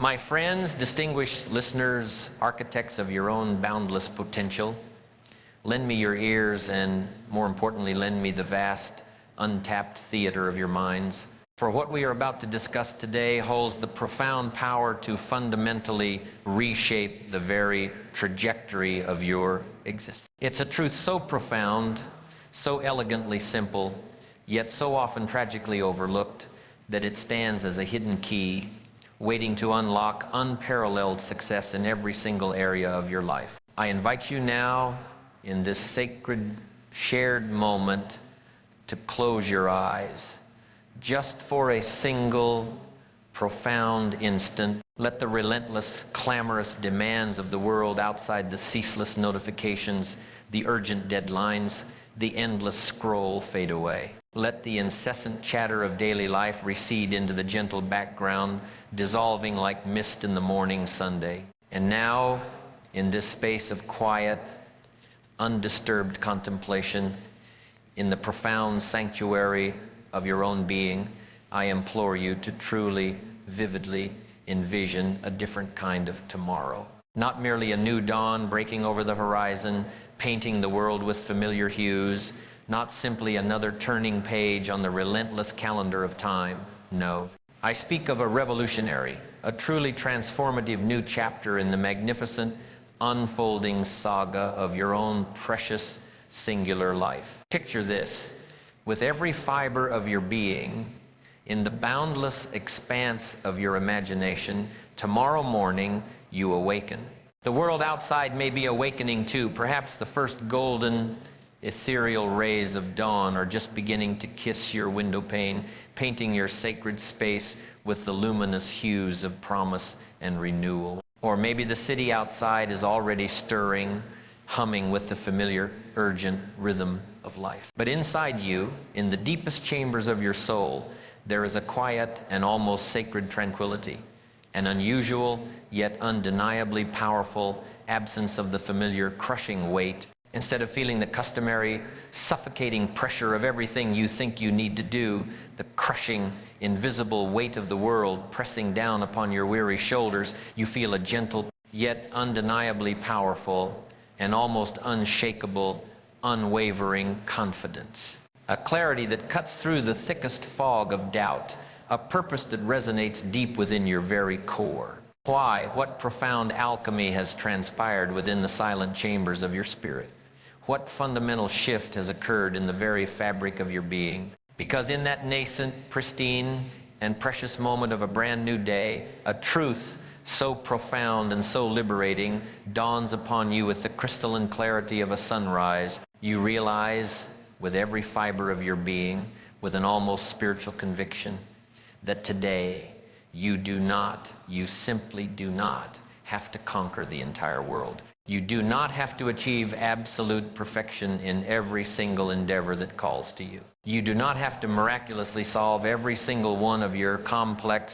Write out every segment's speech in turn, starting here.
My friends, distinguished listeners, architects of your own boundless potential, lend me your ears and, more importantly, lend me the vast, untapped theater of your minds. For what we are about to discuss today holds the profound power to fundamentally reshape the very trajectory of your existence. It's a truth so profound, so elegantly simple, yet so often tragically overlooked, that it stands as a hidden key, waiting to unlock unparalleled success in every single area of your life. I invite you now, in this sacred, shared moment, to close your eyes. Just for a single, profound instant, let the relentless, clamorous demands of the world outside, the ceaseless notifications, the urgent deadlines, the endless scroll fade away. Let the incessant chatter of daily life recede into the gentle background, dissolving like mist in the morning Sunday. And now, in this space of quiet, undisturbed contemplation, in the profound sanctuary of your own being, I implore you to truly, vividly envision a different kind of tomorrow. Not merely a new dawn breaking over the horizon, painting the world with familiar hues, not simply another turning page on the relentless calendar of time. No. I speak of a revolutionary, a truly transformative new chapter in the magnificent, unfolding saga of your own precious, singular life. Picture this. With every fiber of your being, in the boundless expanse of your imagination, tomorrow morning you awaken. The world outside may be awakening too. Perhaps the first golden, ethereal rays of dawn are just beginning to kiss your window pane, painting your sacred space with the luminous hues of promise and renewal. Or maybe the city outside is already stirring, humming with the familiar, urgent rhythm of life. But inside you, in the deepest chambers of your soul, there is a quiet and almost sacred tranquility, an unusual yet undeniably powerful absence of the familiar crushing weight. Instead of feeling the customary suffocating pressure of everything you think you need to do, the crushing, invisible weight of the world pressing down upon your weary shoulders, you feel a gentle yet undeniably powerful and almost unshakable, unwavering confidence. A clarity that cuts through the thickest fog of doubt, a purpose that resonates deep within your very core. Why? What profound alchemy has transpired within the silent chambers of your spirit? What fundamental shift has occurred in the very fabric of your being? Because in that nascent, pristine, and precious moment of a brand new day, a truth so profound and so liberating dawns upon you with the crystalline clarity of a sunrise. You realize with every fiber of your being, with an almost spiritual conviction, that today you simply do not have to conquer the entire world. You do not have to achieve absolute perfection in every single endeavor that calls to you. You do not have to miraculously solve every single one of your complex,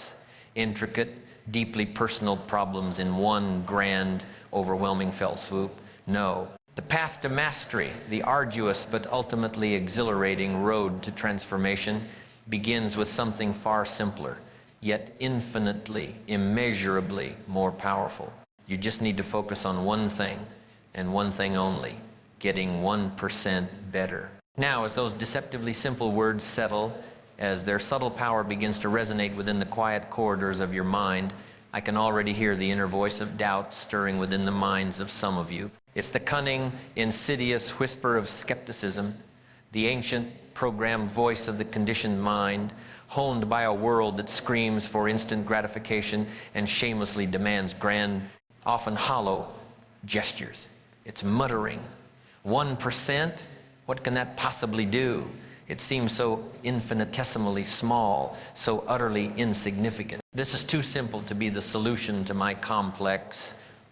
intricate, deeply personal problems in one grand, overwhelming fell swoop. No. The path to mastery, the arduous but ultimately exhilarating road to transformation, begins with something far simpler, yet infinitely, immeasurably more powerful. You just need to focus on one thing, and one thing only: getting 1% better. Now, as those deceptively simple words settle, as their subtle power begins to resonate within the quiet corridors of your mind, I can already hear the inner voice of doubt stirring within the minds of some of you. It's the cunning, insidious whisper of skepticism, the ancient, programmed voice of the conditioned mind, honed by a world that screams for instant gratification and shamelessly demands grand, often hollow gestures. It's muttering. 1%? What can that possibly do? It seems so infinitesimally small, so utterly insignificant. This is too simple to be the solution to my complex,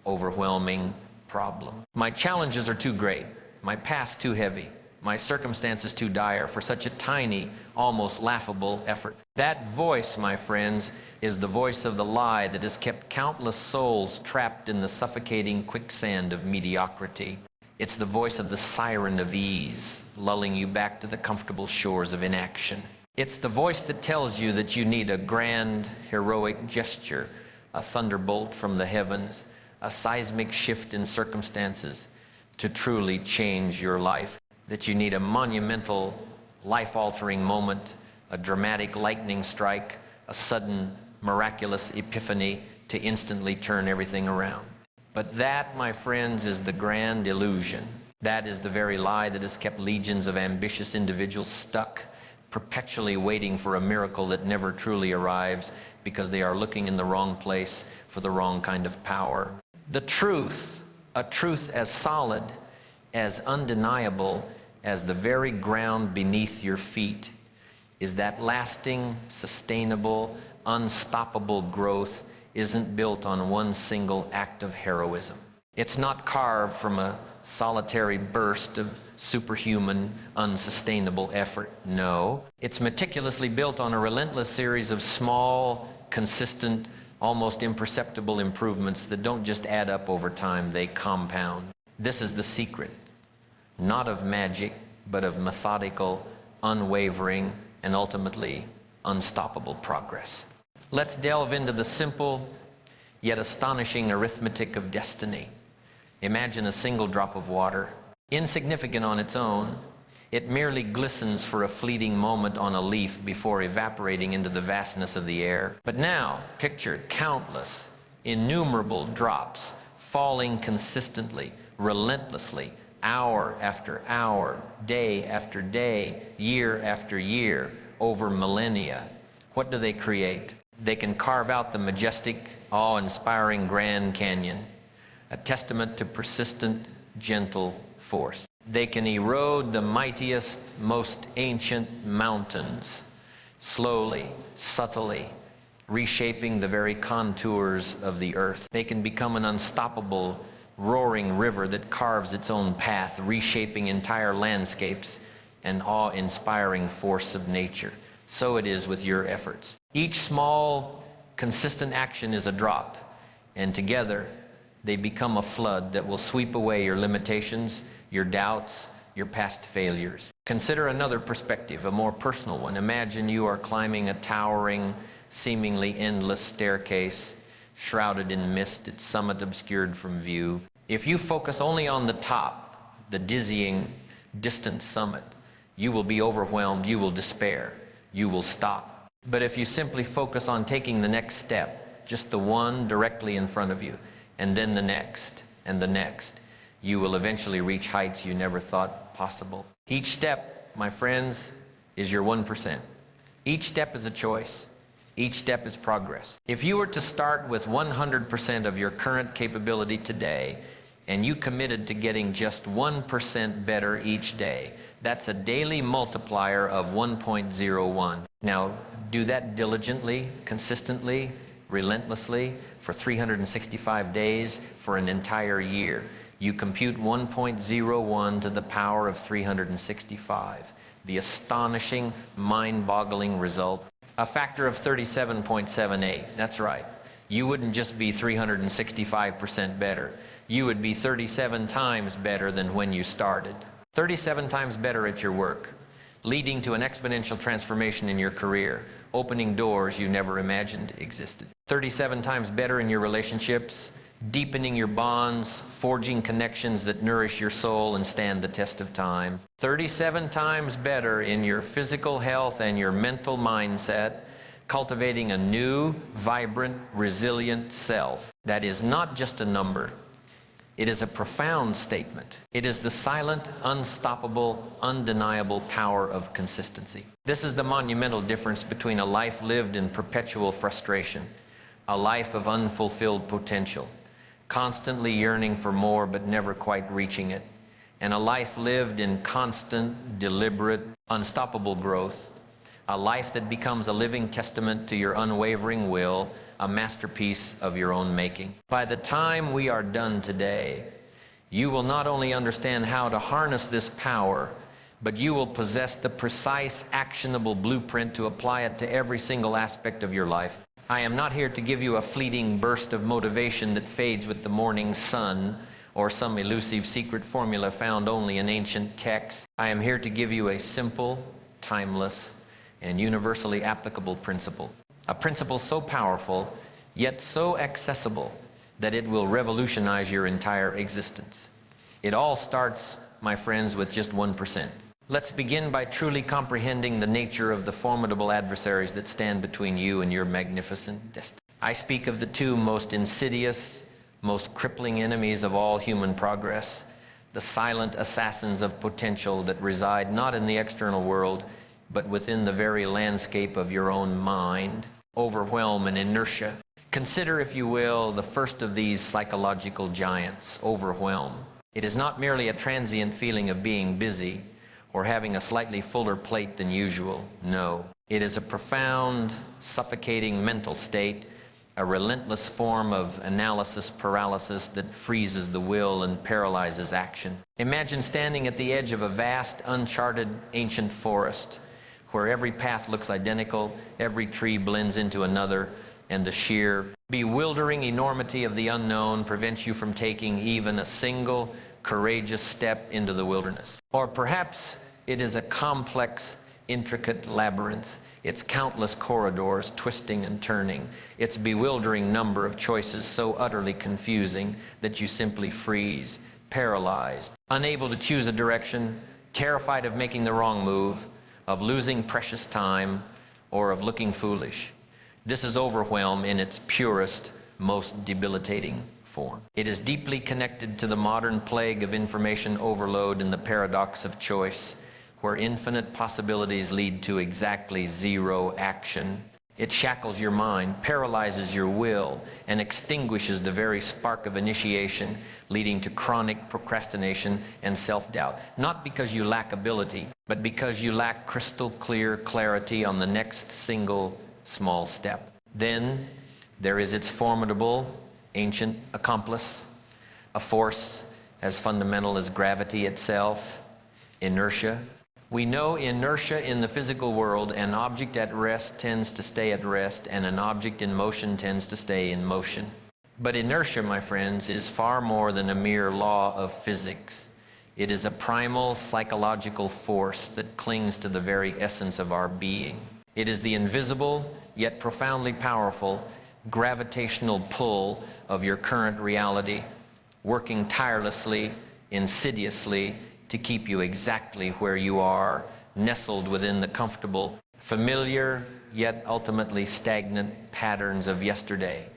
overwhelming problem. My challenges are too great, my past too heavy, my circumstances too dire for such a tiny, almost laughable effort. That voice, my friends, is the voice of the lie that has kept countless souls trapped in the suffocating quicksand of mediocrity. It's the voice of the siren of ease, lulling you back to the comfortable shores of inaction. It's the voice that tells you that you need a grand, heroic gesture, a thunderbolt from the heavens, a seismic shift in circumstances to truly change your life. That you need a monumental, life-altering moment, a dramatic lightning strike, a sudden, miraculous epiphany to instantly turn everything around. But that, my friends, is the grand illusion. That is the very lie that has kept legions of ambitious individuals stuck, perpetually waiting for a miracle that never truly arrives because they are looking in the wrong place for the wrong kind of power. The truth, a truth as solid, as undeniable as the very ground beneath your feet, is that lasting, sustainable, unstoppable growth isn't built on one single act of heroism. It's not carved from a solitary burst of superhuman, unsustainable effort. No, it's meticulously built on a relentless series of small, consistent, almost imperceptible improvements that don't just add up over time, they compound. This is the secret, not of magic, but of methodical, unwavering, and ultimately unstoppable progress. Let's delve into the simple yet astonishing arithmetic of destiny. Imagine a single drop of water, insignificant on its own. It merely glistens for a fleeting moment on a leaf before evaporating into the vastness of the air. But now, picture countless, innumerable drops falling consistently, relentlessly, hour after hour, day after day, year after year, over millennia. What do they create? They can carve out the majestic, awe-inspiring Grand Canyon, a testament to persistent, gentle force. They can erode the mightiest, most ancient mountains, slowly, subtly, reshaping the very contours of the earth. They can become an unstoppable, roaring river that carves its own path, reshaping entire landscapes, an awe-inspiring force of nature. So it is with your efforts. Each small, consistent action is a drop, and together they become a flood that will sweep away your limitations, your doubts, your past failures. Consider another perspective, a more personal one. Imagine you are climbing a towering, seemingly endless staircase, shrouded in mist, its summit obscured from view. If you focus only on the top, the dizzying, distant summit, you will be overwhelmed, you will despair, you will stop. But if you simply focus on taking the next step, just the one directly in front of you, and then the next, and the next, you will eventually reach heights you never thought possible. Each step, my friends, is your 1%. Each step is a choice. Each step is progress. If you were to start with 100% of your current capability today, and you committed to getting just 1% better each day, that's a daily multiplier of 1.01. Now, do that diligently, consistently, relentlessly, for 365 days, for an entire year. You compute 1.01 to the power of 365. The astonishing, mind-boggling result. A factor of 37.78. That's right. You wouldn't just be 365% better. You would be 37 times better than when you started. 37 times better at your work, leading to an exponential transformation in your career, opening doors you never imagined existed. 37 times better in your relationships, deepening your bonds, forging connections that nourish your soul and stand the test of time. 37 times better in your physical health and your mental mindset, cultivating a new, vibrant, resilient self. That is not just a number. It is a profound statement. It is the silent, unstoppable, undeniable power of consistency. This is the monumental difference between a life lived in perpetual frustration, a life of unfulfilled potential, constantly yearning for more but never quite reaching it, and a life lived in constant, deliberate, unstoppable growth, a life that becomes a living testament to your unwavering will, a masterpiece of your own making. By the time we are done today, you will not only understand how to harness this power, but you will possess the precise, actionable blueprint to apply it to every single aspect of your life. I am not here to give you a fleeting burst of motivation that fades with the morning sun, or some elusive secret formula found only in ancient texts. I am here to give you a simple, timeless, and universally applicable principle. A principle so powerful, yet so accessible that it will revolutionize your entire existence. It all starts, my friends, with just 1%. Let's begin by truly comprehending the nature of the formidable adversaries that stand between you and your magnificent destiny. I speak of the two most insidious, most crippling enemies of all human progress, the silent assassins of potential that reside not in the external world, but within the very landscape of your own mind: overwhelm and inertia. Consider, if you will, the first of these psychological giants, overwhelm. It is not merely a transient feeling of being busy or having a slightly fuller plate than usual. No, it is a profound, suffocating mental state, a relentless form of analysis paralysis that freezes the will and paralyzes action. Imagine standing at the edge of a vast, uncharted, ancient forest, where every path looks identical, every tree blends into another, and the sheer, bewildering enormity of the unknown prevents you from taking even a single courageous step into the wilderness. Or perhaps it is a complex, intricate labyrinth, its countless corridors twisting and turning, its bewildering number of choices so utterly confusing that you simply freeze, paralyzed, unable to choose a direction, terrified of making the wrong move, of losing precious time, or of looking foolish. This is overwhelm in its purest, most debilitating form. It is deeply connected to the modern plague of information overload and the paradox of choice, where infinite possibilities lead to exactly zero action. It shackles your mind, paralyzes your will, and extinguishes the very spark of initiation, leading to chronic procrastination and self-doubt. Not because you lack ability, but because you lack crystal clear clarity on the next single small step. Then there is its formidable, ancient accomplice, a force as fundamental as gravity itself: inertia. We know inertia in the physical world. An object at rest tends to stay at rest, and an object in motion tends to stay in motion. But inertia, my friends, is far more than a mere law of physics. It is a primal psychological force that clings to the very essence of our being. It is the invisible, yet profoundly powerful, gravitational pull of your current reality, working tirelessly, insidiously, to keep you exactly where you are, nestled within the comfortable, familiar, yet ultimately stagnant patterns of yesterday.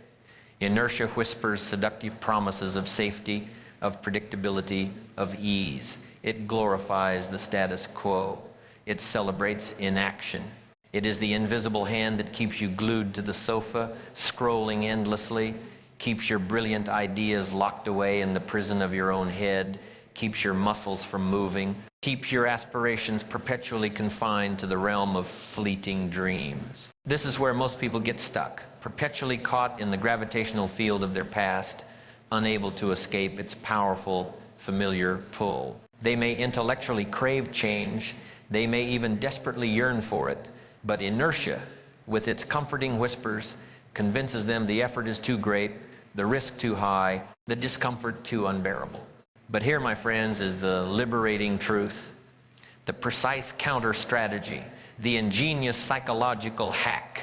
Inertia whispers seductive promises of safety, of predictability, of ease. It glorifies the status quo. It celebrates inaction. It is the invisible hand that keeps you glued to the sofa, scrolling endlessly, keeps your brilliant ideas locked away in the prison of your own head, keeps your muscles from moving, keeps your aspirations perpetually confined to the realm of fleeting dreams. This is where most people get stuck, perpetually caught in the gravitational field of their past, unable to escape its powerful, familiar pull. They may intellectually crave change, they may even desperately yearn for it, but inertia, with its comforting whispers, convinces them the effort is too great, the risk too high, the discomfort too unbearable. But here, my friends, is the liberating truth, the precise counter-strategy, the ingenious psychological hack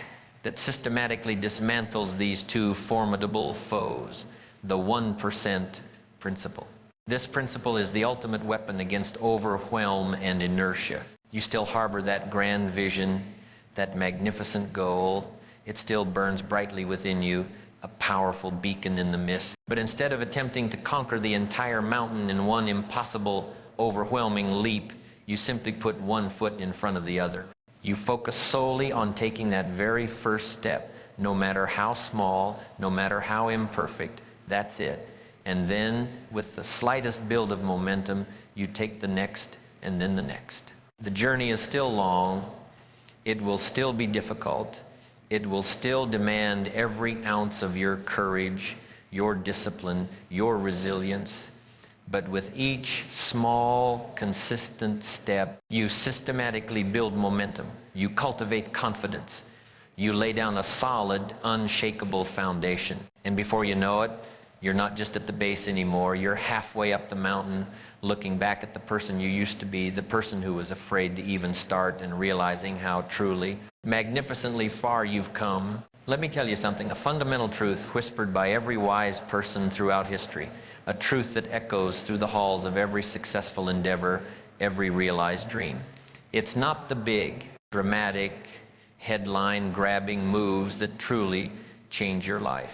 that systematically dismantles these two formidable foes, the 1% principle. This principle is the ultimate weapon against overwhelm and inertia. You still harbor that grand vision, that magnificent goal. It still burns brightly within you, a powerful beacon in the mist. But instead of attempting to conquer the entire mountain in one impossible, overwhelming leap, you simply put one foot in front of the other. You focus solely on taking that very first step, no matter how small, no matter how imperfect. That's it. And then, with the slightest build of momentum, you take the next and then the next. The journey is still long. It will still be difficult. It will still demand every ounce of your courage, your discipline, your resilience. But with each small, consistent step, you systematically build momentum. You cultivate confidence. You lay down a solid, unshakable foundation. And before you know it, you're not just at the base anymore. You're halfway up the mountain, looking back at the person you used to be, the person who was afraid to even start, and realizing how truly, magnificently far you've come. Let me tell you something, a fundamental truth whispered by every wise person throughout history, a truth that echoes through the halls of every successful endeavor, every realized dream. It's not the big, dramatic, headline-grabbing moves that truly change your life.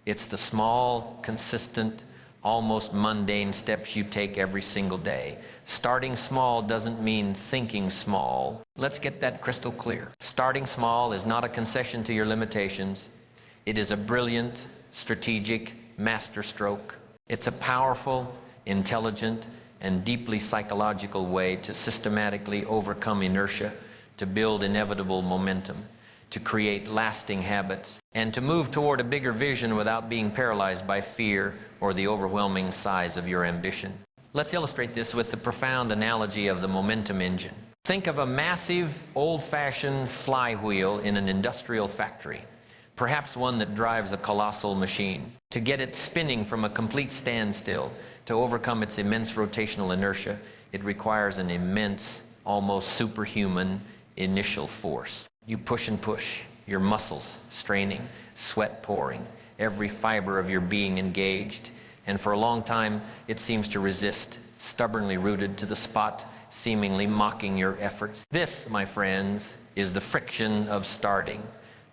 It's the small, consistent, almost mundane steps you take every single day. Starting small doesn't mean thinking small. Let's get that crystal clear. Starting small is not a concession to your limitations. It is a brilliant, strategic masterstroke. It's a powerful, intelligent, and deeply psychological way to systematically overcome inertia, to build inevitable momentum, to create lasting habits, and to move toward a bigger vision without being paralyzed by fear or the overwhelming size of your ambition. Let's illustrate this with the profound analogy of the momentum engine. Think of a massive, old-fashioned flywheel in an industrial factory, perhaps one that drives a colossal machine. To get it spinning from a complete standstill, to overcome its immense rotational inertia, it requires an immense, almost superhuman initial force. You push and push, your muscles straining, sweat pouring, every fiber of your being engaged, and for a long time it seems to resist, stubbornly rooted to the spot, seemingly mocking your efforts. This, my friends, is the friction of starting,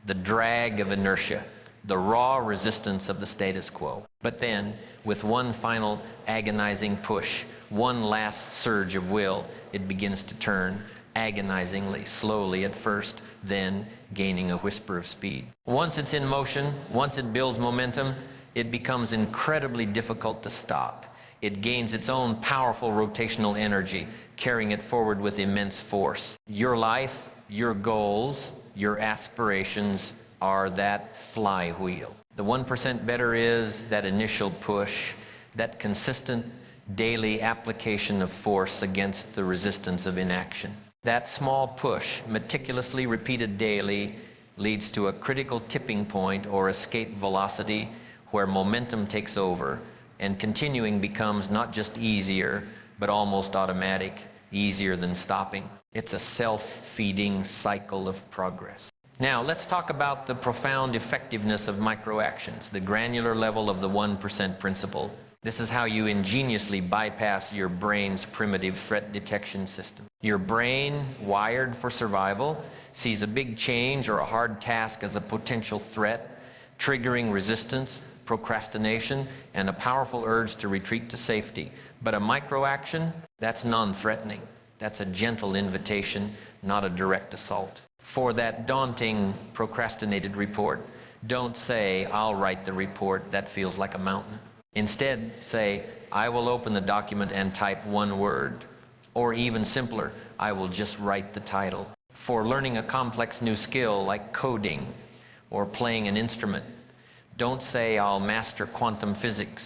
the drag of inertia, the raw resistance of the status quo. But then, with one final agonizing push, one last surge of will, it begins to turn, agonizingly, slowly at first, then gaining a whisper of speed. Once it's in motion, once it builds momentum, it becomes incredibly difficult to stop. It gains its own powerful rotational energy, carrying it forward with immense force. Your life, your goals, your aspirations are that flywheel. The 1% better is that initial push, that consistent daily application of force against the resistance of inaction. That small push, meticulously repeated daily, leads to a critical tipping point or escape velocity where momentum takes over and continuing becomes not just easier, but almost automatic, easier than stopping. It's a self-feeding cycle of progress. Now, let's talk about the profound effectiveness of microactions, the granular level of the 1% principle. This is how you ingeniously bypass your brain's primitive threat detection system. Your brain, wired for survival, sees a big change or a hard task as a potential threat, triggering resistance, procrastination, and a powerful urge to retreat to safety. But a microaction, that's non-threatening. That's a gentle invitation, not a direct assault. For that daunting, procrastinated report, don't say, "I'll write the report, that feels like a mountain." Instead, say, "I will open the document and type one word." Or even simpler, "I will just write the title." For learning a complex new skill like coding or playing an instrument, don't say, "I'll master quantum physics,"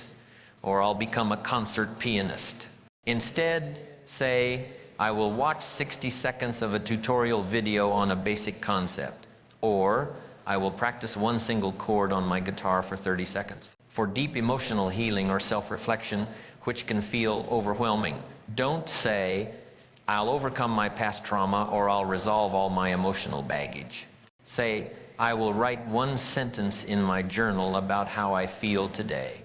or "I'll become a concert pianist." Instead, say, "I will watch 60 seconds of a tutorial video on a basic concept," or "I will practice one single chord on my guitar for 30 seconds. For deep emotional healing or self-reflection, which can feel overwhelming, don't say, "I'll overcome my past trauma," or "I'll resolve all my emotional baggage." Say, "I will write one sentence in my journal about how I feel today,"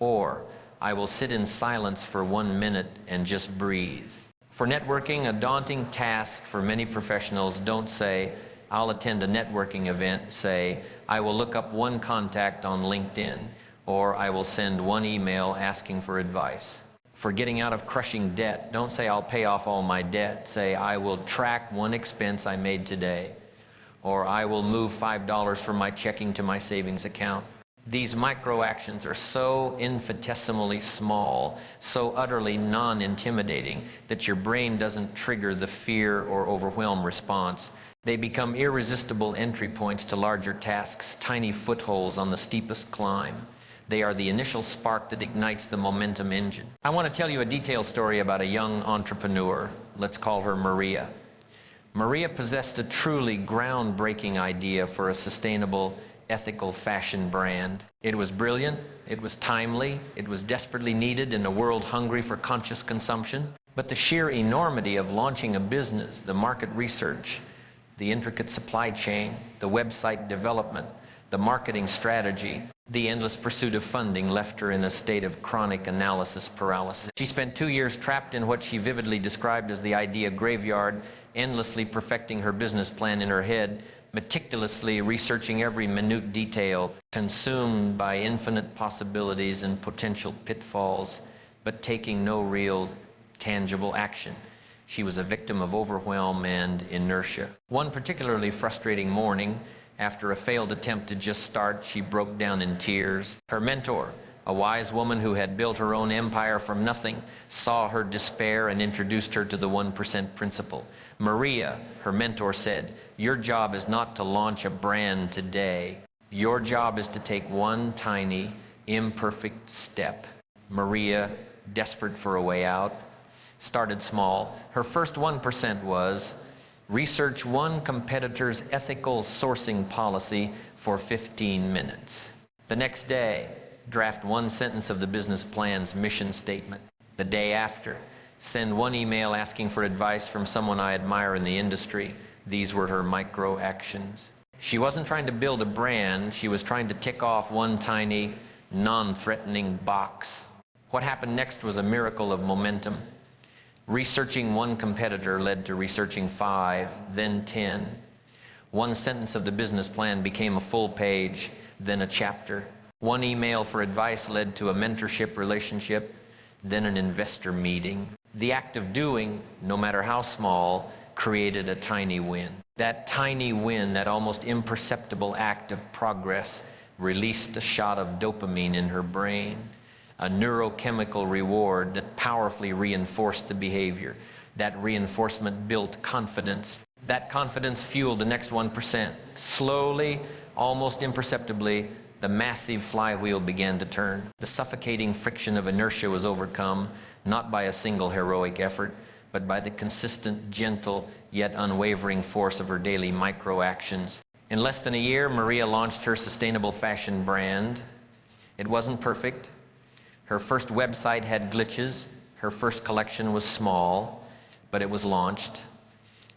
or "I will sit in silence for 1 minute and just breathe." For networking, a daunting task for many professionals, don't say, "I'll attend a networking event." Say, "I will look up one contact on LinkedIn," or "I will send one email asking for advice." For getting out of crushing debt, don't say, "I'll pay off all my debt." Say, "I will track one expense I made today," or "I will move $5 from my checking to my savings account." These microactions are so infinitesimally small, so utterly non-intimidating, that your brain doesn't trigger the fear or overwhelm response. They become irresistible entry points to larger tasks, tiny footholds on the steepest climb. They are the initial spark that ignites the momentum engine. I want to tell you a detailed story about a young entrepreneur. Let's call her Maria. Maria possessed a truly groundbreaking idea for a sustainable, ethical fashion brand. It was brilliant, it was timely, it was desperately needed in a world hungry for conscious consumption. But the sheer enormity of launching a business, the market research, the intricate supply chain, the website development, the marketing strategy. The endless pursuit of funding left her in a state of chronic analysis paralysis. She spent 2 years trapped in what she vividly described as the idea graveyard, endlessly perfecting her business plan in her head, meticulously researching every minute detail, consumed by infinite possibilities and potential pitfalls, but taking no real, tangible action. She was a victim of overwhelm and inertia. One particularly frustrating morning, after a failed attempt to just start, she broke down in tears. Her mentor, a wise woman who had built her own empire from nothing, saw her despair and introduced her to the 1% principle. Maria, her mentor, said, "Your job is not to launch a brand today. Your job is to take one tiny, imperfect step." Maria, desperate for a way out, started small. Her first 1% was research one competitor's ethical sourcing policy for 15 minutes. The next day, draft one sentence of the business plan's mission statement. The day after, send one email asking for advice from someone I admire in the industry. These were her micro actions. She wasn't trying to build a brand, she was trying to tick off one tiny, non-threatening box. What happened next was a miracle of momentum. Researching one competitor led to researching 5, then 10. One sentence of the business plan became a full page, then a chapter. One email for advice led to a mentorship relationship, then an investor meeting. The act of doing, no matter how small, created a tiny win. That tiny win, that almost imperceptible act of progress, released a shot of dopamine in her brain, a neurochemical reward that powerfully reinforced the behavior. That reinforcement built confidence. That confidence fueled the next 1%. Slowly, almost imperceptibly, the massive flywheel began to turn. The suffocating friction of inertia was overcome, not by a single heroic effort, but by the consistent, gentle, yet unwavering force of her daily micro-actions. In less than a year, Maria launched her sustainable fashion brand. It wasn't perfect. Her first website had glitches. Her first collection was small, but it was launched,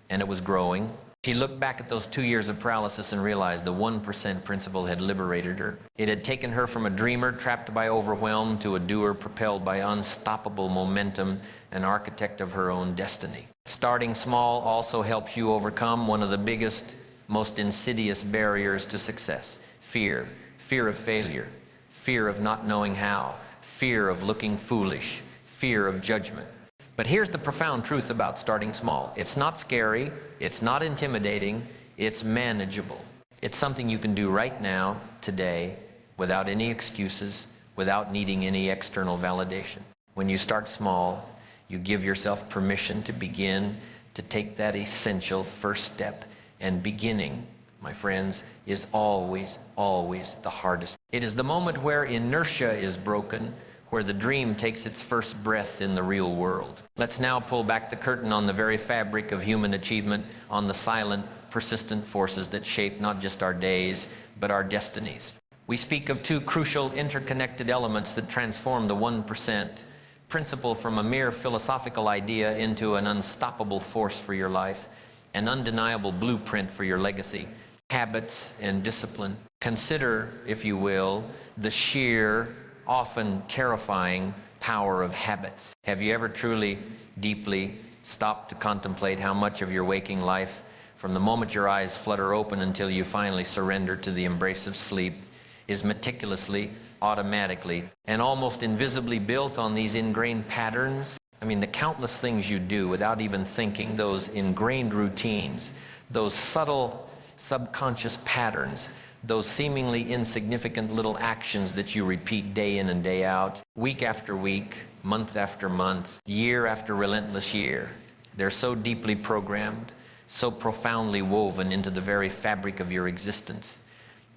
and it was growing. She looked back at those 2 years of paralysis and realized the 1% principle had liberated her. It had taken her from a dreamer trapped by overwhelm to a doer propelled by unstoppable momentum, an architect of her own destiny. Starting small also helps you overcome one of the biggest, most insidious barriers to success: fear. Fear of failure, fear of not knowing how, fear of looking foolish, fear of judgment. But here's the profound truth about starting small. It's not scary, it's not intimidating, it's manageable. It's something you can do right now, today, without any excuses, without needing any external validation. When you start small, you give yourself permission to begin, to take that essential first step. And beginning, my friends, is always, always the hardest. It is the moment where inertia is broken, where the dream takes its first breath in the real world. Let's now pull back the curtain on the very fabric of human achievement, on the silent, persistent forces that shape not just our days, but our destinies. We speak of two crucial interconnected elements that transform the 1% principle from a mere philosophical idea into an unstoppable force for your life, an undeniable blueprint for your legacy: habits and discipline. Consider, if you will, the sheer, often terrifying power of habits. Have you ever truly, deeply stopped to contemplate how much of your waking life, from the moment your eyes flutter open until you finally surrender to the embrace of sleep, is meticulously, automatically, and almost invisibly built on these ingrained patterns? I mean, the countless things you do without even thinking, those ingrained routines, those subtle subconscious patterns, those seemingly insignificant little actions that you repeat day in and day out, week after week, month after month, year after relentless year. They're so deeply programmed, so profoundly woven into the very fabric of your existence,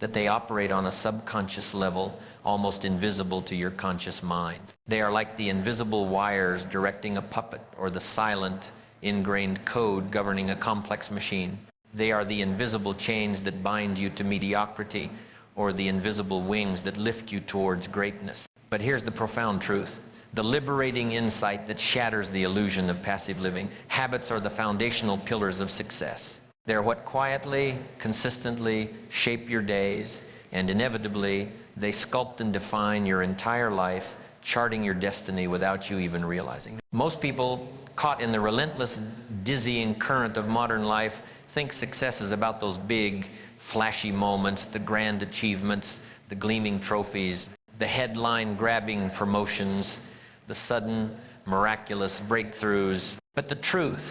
that they operate on a subconscious level, almost invisible to your conscious mind. They are like the invisible wires directing a puppet, or the silent, ingrained code governing a complex machine. They are the invisible chains that bind you to mediocrity, or the invisible wings that lift you towards greatness. But here's the profound truth, the liberating insight that shatters the illusion of passive living. Habits are the foundational pillars of success. They're what quietly, consistently shape your days, and inevitably, they sculpt and define your entire life, charting your destiny without you even realizing. Most people caught in the relentless, dizzying current of modern life think success is about those big, flashy moments, the grand achievements, the gleaming trophies, the headline-grabbing promotions, the sudden, miraculous breakthroughs. But the truth,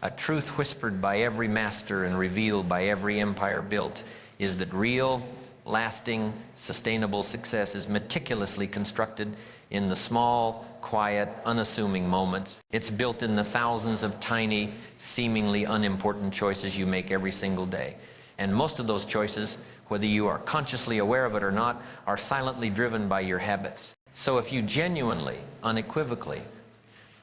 a truth whispered by every master and revealed by every empire built, is that real, lasting, sustainable success is meticulously constructed in the small, quiet, unassuming moments. It's built in the thousands of tiny, seemingly unimportant choices you make every single day. And most of those choices, whether you are consciously aware of it or not, are silently driven by your habits. So if you genuinely, unequivocally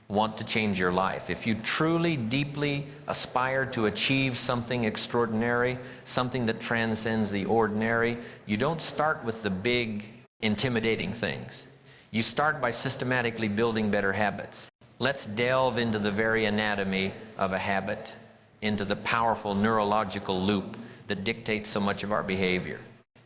want to change your life, if you truly, deeply aspire to achieve something extraordinary, something that transcends the ordinary, you don't start with the big, intimidating things. You start by systematically building better habits. Let's delve into the very anatomy of a habit, into the powerful neurological loop that dictates so much of our behavior.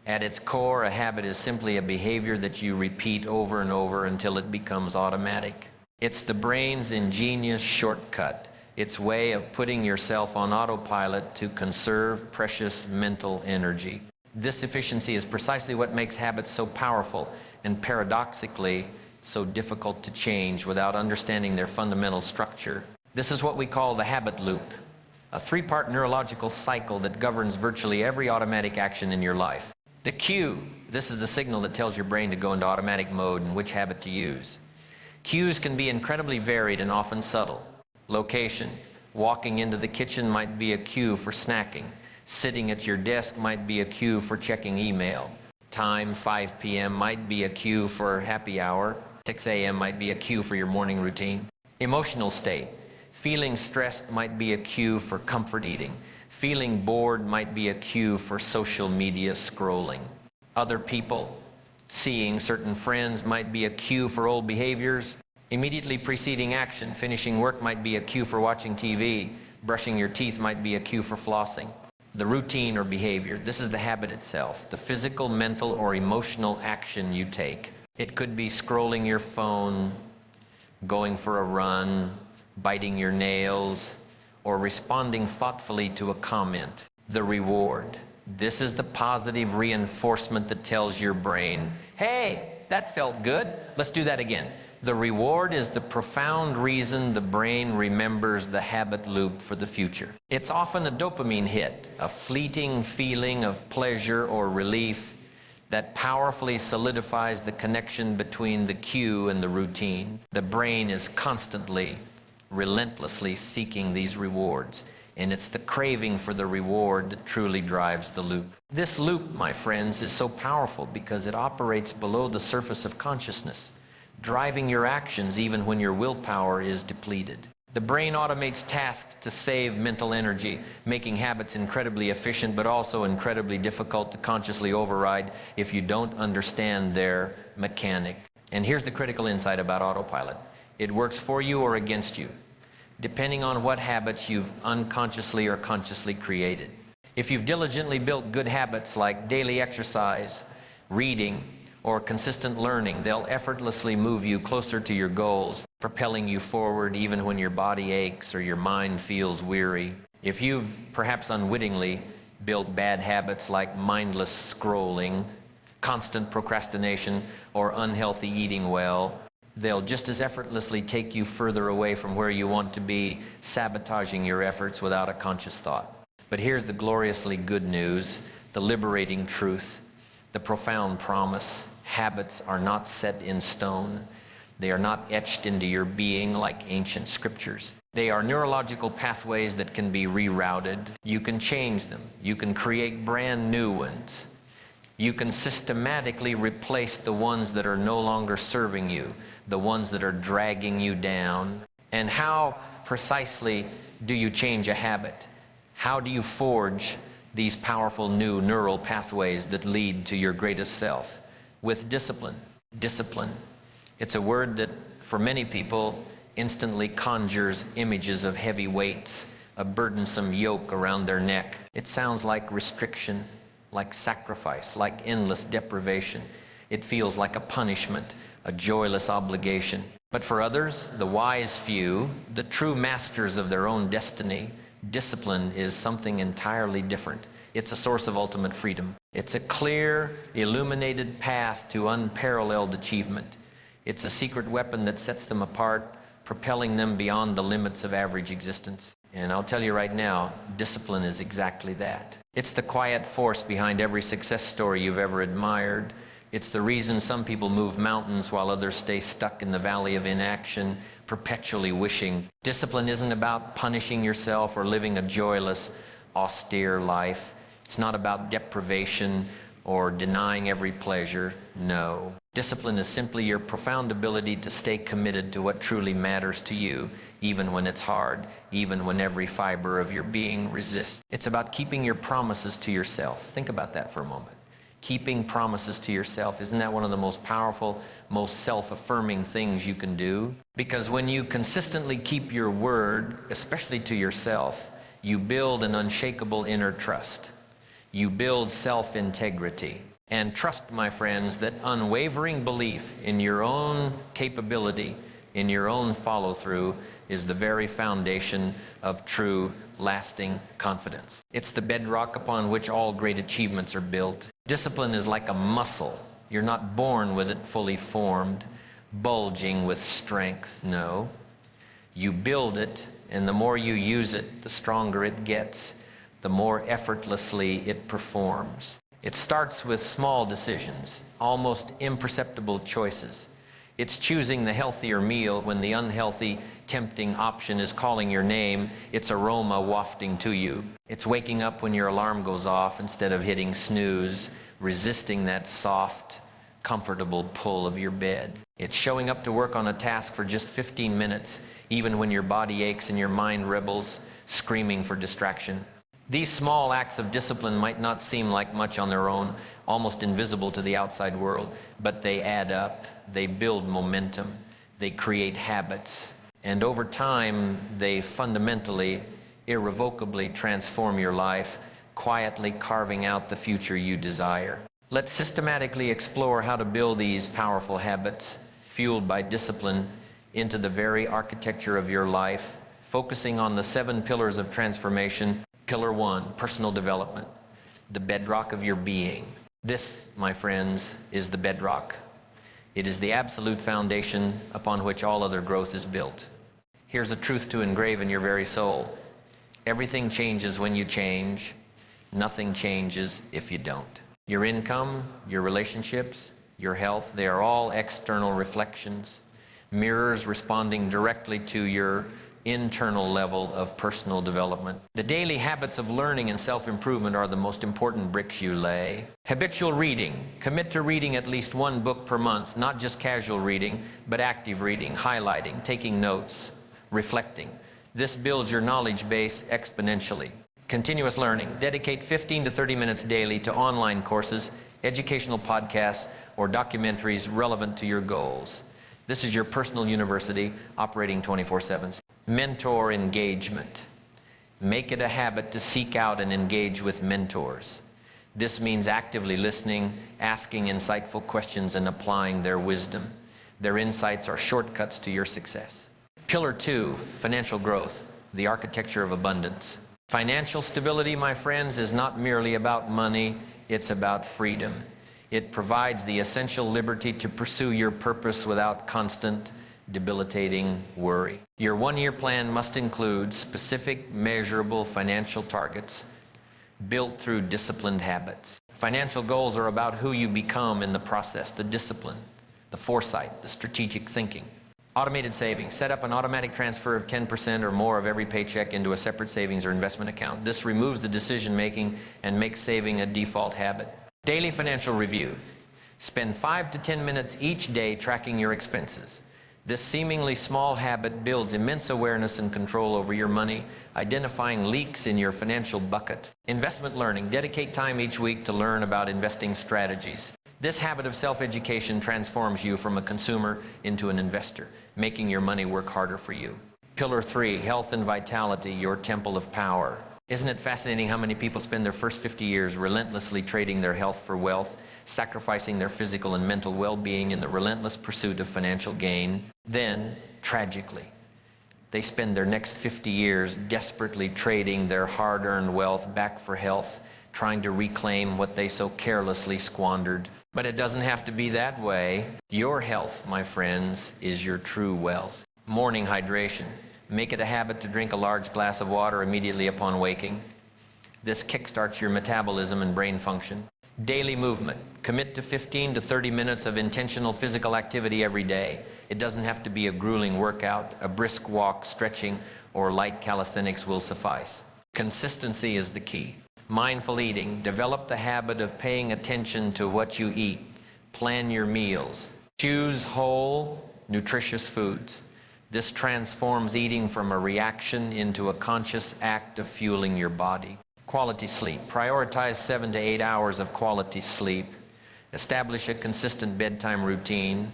At its core, a habit is simply a behavior that you repeat over and over until it becomes automatic. It's the brain's ingenious shortcut, its way of putting yourself on autopilot to conserve precious mental energy. This efficiency is precisely what makes habits so powerful and paradoxically so difficult to change without understanding their fundamental structure. This is what we call the habit loop, a three-part neurological cycle that governs virtually every automatic action in your life. The cue, this is the signal that tells your brain to go into automatic mode and which habit to use. Cues can be incredibly varied and often subtle. Location, walking into the kitchen might be a cue for snacking. Sitting at your desk might be a cue for checking email. Time, 5 p.m. might be a cue for happy hour. 6 a.m. might be a cue for your morning routine. Emotional state. Feeling stressed might be a cue for comfort eating. Feeling bored might be a cue for social media scrolling. Other people, seeing certain friends might be a cue for old behaviors. Immediately preceding action, finishing work might be a cue for watching TV. Brushing your teeth might be a cue for flossing. The routine or behavior, this is the habit itself, the physical, mental, or emotional action you take. It could be scrolling your phone, going for a run, biting your nails, or responding thoughtfully to a comment. The reward. This is the positive reinforcement that tells your brain, hey, that felt good, let's do that again. The reward is the profound reason the brain remembers the habit loop for the future. It's often a dopamine hit, a fleeting feeling of pleasure or relief that powerfully solidifies the connection between the cue and the routine. The brain is constantly, relentlessly seeking these rewards, and it's the craving for the reward that truly drives the loop. This loop, my friends, is so powerful because it operates below the surface of consciousness, driving your actions even when your willpower is depleted. The brain automates tasks to save mental energy, making habits incredibly efficient but also incredibly difficult to consciously override if you don't understand their mechanic. And here's the critical insight about autopilot. It works for you or against you, depending on what habits you've unconsciously or consciously created. If you've diligently built good habits like daily exercise, reading, or consistent learning, they'll effortlessly move you closer to your goals, propelling you forward even when your body aches or your mind feels weary. If you've perhaps unwittingly built bad habits like mindless scrolling, constant procrastination, or unhealthy eating well, they'll just as effortlessly take you further away from where you want to be, sabotaging your efforts without a conscious thought. But here's the gloriously good news, the liberating truth, the profound promise. Habits are not set in stone. They are not etched into your being like ancient scriptures. They are neurological pathways that can be rerouted. You can change them. You can create brand new ones. You can systematically replace the ones that are no longer serving you, the ones that are dragging you down. And how precisely do you change a habit? How do you forge these powerful new neural pathways that lead to your greatest self? With discipline. Discipline. It's a word that, for many people, instantly conjures images of heavy weights, a burdensome yoke around their neck. It sounds like restriction, like sacrifice, like endless deprivation. It feels like a punishment, a joyless obligation. But for others, the wise few, the true masters of their own destiny, discipline is something entirely different. It's a source of ultimate freedom. It's a clear, illuminated path to unparalleled achievement. It's a secret weapon that sets them apart, propelling them beyond the limits of average existence. And I'll tell you right now, discipline is exactly that. It's the quiet force behind every success story you've ever admired. It's the reason some people move mountains while others stay stuck in the valley of inaction, perpetually wishing. Discipline isn't about punishing yourself or living a joyless, austere life. It's not about deprivation or denying every pleasure. No. Discipline is simply your profound ability to stay committed to what truly matters to you, even when it's hard, even when every fiber of your being resists. It's about keeping your promises to yourself. Think about that for a moment. Keeping promises to yourself, isn't that one of the most powerful, most self-affirming things you can do? Because when you consistently keep your word, especially to yourself, you build an unshakable inner trust. You build self-integrity. And trust, my friends, that unwavering belief in your own capability, in your own follow-through, is the very foundation of true, lasting confidence. It's the bedrock upon which all great achievements are built. Discipline is like a muscle. You're not born with it fully formed, bulging with strength. No. You build it, and the more you use it, the stronger it gets, the more effortlessly it performs. It starts with small decisions, almost imperceptible choices. It's choosing the healthier meal when the unhealthy, tempting option is calling your name, its aroma wafting to you. It's waking up when your alarm goes off instead of hitting snooze, resisting that soft, comfortable pull of your bed. It's showing up to work on a task for just 15 minutes, even when your body aches and your mind rebels, screaming for distraction. These small acts of discipline might not seem like much on their own, almost invisible to the outside world, but they add up, they build momentum, they create habits, and over time they fundamentally, irrevocably transform your life, quietly carving out the future you desire. Let's systematically explore how to build these powerful habits, fueled by discipline, into the very architecture of your life, focusing on the 7 pillars of transformation. Pillar 1, personal development, the bedrock of your being. This, my friends, is the bedrock. It is the absolute foundation upon which all other growth is built. Here's a truth to engrave in your very soul. Everything changes when you change. Nothing changes if you don't. Your income, your relationships, your health, they are all external reflections, mirrors responding directly to your internal level of personal development. The daily habits of learning and self-improvement are the most important bricks you lay. Habitual reading. Commit to reading at least 1 book per month, not just casual reading, but active reading, highlighting, taking notes, reflecting. This builds your knowledge base exponentially. Continuous learning. Dedicate 15 to 30 minutes daily to online courses, educational podcasts, or documentaries relevant to your goals. This is your personal university operating 24/7. Mentor engagement. Make it a habit to seek out and engage with mentors. This means actively listening, asking insightful questions, and applying their wisdom. Their insights are shortcuts to your success. Pillar 2, financial growth, the architecture of abundance. Financial stability, my friends, is not merely about money, it's about freedom. It provides the essential liberty to pursue your purpose without constant, debilitating worry. Your 1-year plan must include specific, measurable financial targets built through disciplined habits. Financial goals are about who you become in the process, the discipline, the foresight, the strategic thinking. Automated savings. Set up an automatic transfer of 10% or more of every paycheck into a separate savings or investment account. This removes the decision-making and makes saving a default habit. Daily financial review. Spend 5 to 10 minutes each day tracking your expenses. This seemingly small habit builds immense awareness and control over your money, identifying leaks in your financial bucket. Investment learning. Dedicate time each week to learn about investing strategies. This habit of self-education transforms you from a consumer into an investor, making your money work harder for you. Pillar 3, health and vitality, your temple of power. Isn't it fascinating how many people spend their first 50 years relentlessly trading their health for wealth, sacrificing their physical and mental well-being in the relentless pursuit of financial gain? Then, tragically, they spend their next 50 years desperately trading their hard-earned wealth back for health, trying to reclaim what they so carelessly squandered. But it doesn't have to be that way. Your health, my friends, is your true wealth. Morning hydration. Make it a habit to drink a large glass of water immediately upon waking. This kickstarts your metabolism and brain function. Daily movement. Commit to 15 to 30 minutes of intentional physical activity every day. It doesn't have to be a grueling workout. A brisk walk, stretching, or light calisthenics will suffice. Consistency is the key. Mindful eating. Develop the habit of paying attention to what you eat. Plan your meals. Choose whole, nutritious foods. This transforms eating from a reaction into a conscious act of fueling your body. Quality sleep. Prioritize 7 to 8 hours of quality sleep. Establish a consistent bedtime routine.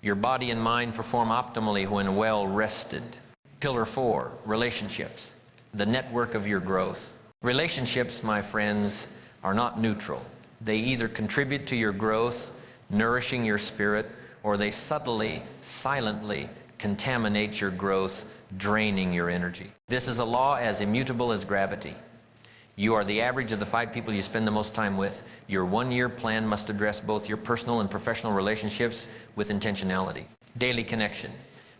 Your body and mind perform optimally when well rested. Pillar 4, relationships. The network of your growth. Relationships, my friends, are not neutral. They either contribute to your growth, nourishing your spirit, or they subtly, silently contaminate your growth, draining your energy. This is a law as immutable as gravity. You are the average of the 5 people you spend the most time with. Your one-year plan must address both your personal and professional relationships with intentionality. Daily connection.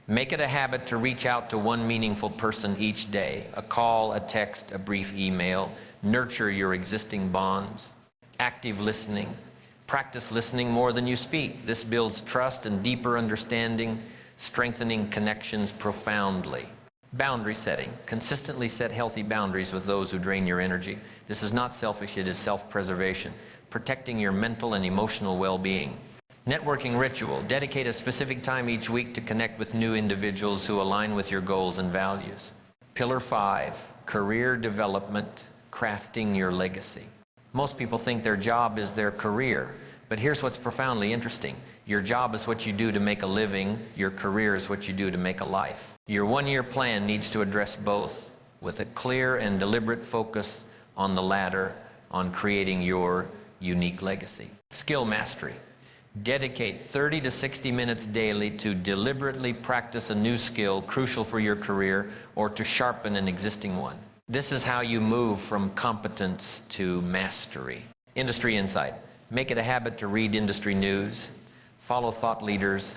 Make it a habit to reach out to one meaningful person each day. A call, a text, a brief email. Nurture your existing bonds. Active listening. Practice listening more than you speak. This builds trust and deeper understanding, strengthening connections profoundly. Boundary setting. Consistently set healthy boundaries with those who drain your energy. This is not selfish, it is self-preservation, protecting your mental and emotional well-being. Networking ritual. Dedicate a specific time each week to connect with new individuals who align with your goals and values. Pillar 5, career development, crafting your legacy. Most people think their job is their career, but here's what's profoundly interesting. Your job is what you do to make a living, your career is what you do to make a life. Your one-year plan needs to address both, with a clear and deliberate focus on the latter, on creating your unique legacy. Skill mastery. Dedicate 30 to 60 minutes daily to deliberately practice a new skill crucial for your career or to sharpen an existing one. This is how you move from competence to mastery. Industry insight. Make it a habit to read industry news, follow thought leaders,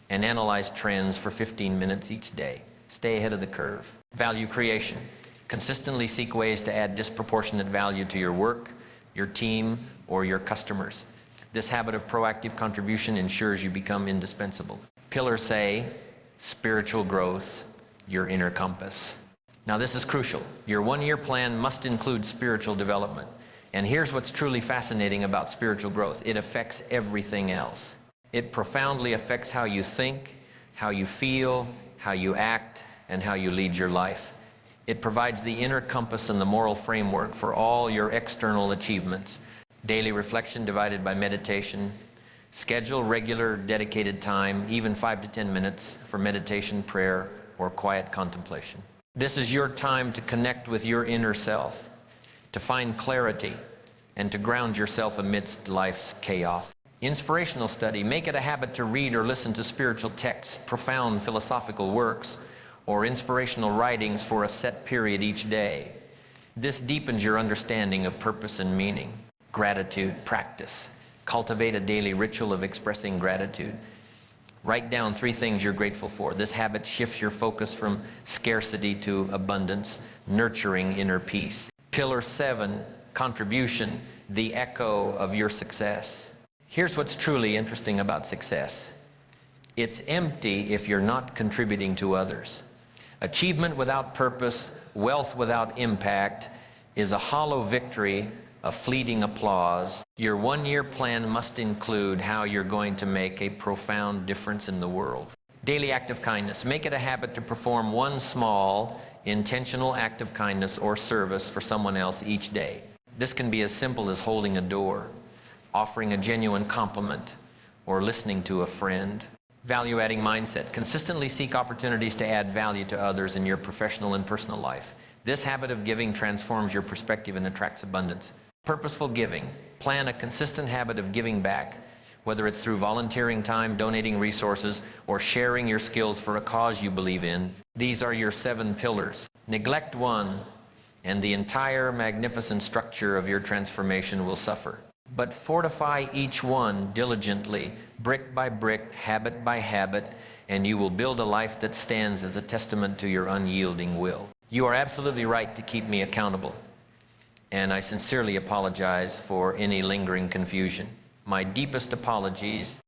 and analyze trends for 15 minutes each day. Stay ahead of the curve. Value creation. Consistently seek ways to add disproportionate value to your work, your team, or your customers. This habit of proactive contribution ensures you become indispensable. Pillars say, spiritual growth, your inner compass. Now this is crucial. Your one-year plan must include spiritual development. And here's what's truly fascinating about spiritual growth. It affects everything else. It profoundly affects how you think, how you feel, how you act, and how you lead your life. It provides the inner compass and the moral framework for all your external achievements. Daily reflection divided by meditation. Schedule regular dedicated time, even 5 to 10 minutes, for meditation, prayer, or quiet contemplation. This is your time to connect with your inner self, to find clarity, and to ground yourself amidst life's chaos. Inspirational study. Make it a habit to read or listen to spiritual texts, profound philosophical works, or inspirational writings for a set period each day. This deepens your understanding of purpose and meaning. Gratitude practice. Cultivate a daily ritual of expressing gratitude. Write down 3 things you're grateful for. This habit shifts your focus from scarcity to abundance, nurturing inner peace. Pillar 7, contribution, the echo of your success. Here's what's truly interesting about success. It's empty if you're not contributing to others. Achievement without purpose, wealth without impact, is a hollow victory, a fleeting applause. Your one-year plan must include how you're going to make a profound difference in the world. Daily act of kindness. Make it a habit to perform one small, intentional act of kindness or service for someone else each day. This can be as simple as holding a door, offering a genuine compliment, or listening to a friend. Value-adding mindset. Consistently seek opportunities to add value to others in your professional and personal life. This habit of giving transforms your perspective and attracts abundance. Purposeful giving. Plan a consistent habit of giving back, whether it's through volunteering time, donating resources, or sharing your skills for a cause you believe in. These are your 7 pillars. Neglect one, and the entire magnificent structure of your transformation will suffer. But fortify each one diligently, brick by brick, habit by habit, and you will build a life that stands as a testament to your unyielding will. You are absolutely right to keep me accountable, and I sincerely apologize for any lingering confusion. My deepest apologies